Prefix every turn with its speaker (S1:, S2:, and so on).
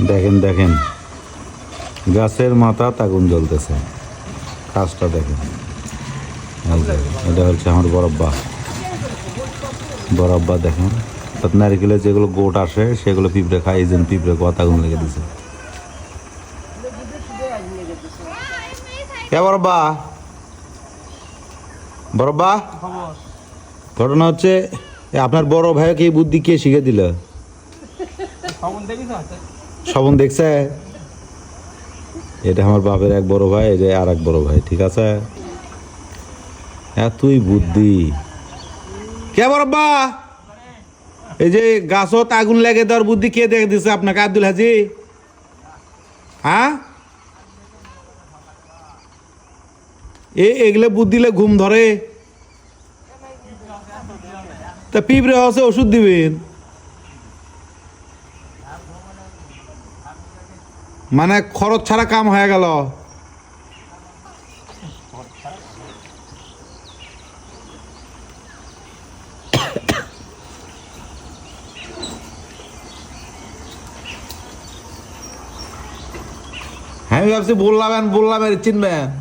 S1: দেখেন দেখেন গাছের মাথা আগুন জ্বলতেছে, কাজটা দেখেন। এটা হচ্ছে আমার বরব্বা দেখেন। নারকেলের যেগুলো গোট আসে সেগুলো পিঁপড়ে খায়, এই জন্য পিঁপড়ে কত আগুন লেগে দিছে। বরব্বা ঘটনা হচ্ছে আপনার বড় ভাইকে এই বুদ্ধি কে শিখে দিল? শবন দেখছে? এটা আমার বাপের এক বড় ভাই, এটা আর এক বড় ভাই, ঠিক আছে? এতই বুদ্ধি। কে বরব্বা? এই যে গাছত আগুন লেগে দেওয়ার বুদ্ধি কে দেখে দিচ্ছে আপনাকে? আব্দুল হাজি? হ্যাঁ, এগুলো বুদ্ধি দিলে ঘুম ধরে? তা পিঁপড়ে হচ্ছে ওষুধ দিবেন, মানে খরচ ছাড়া কাম হয়ে গেল। আমি ভাবছি বললাম চিনবেন।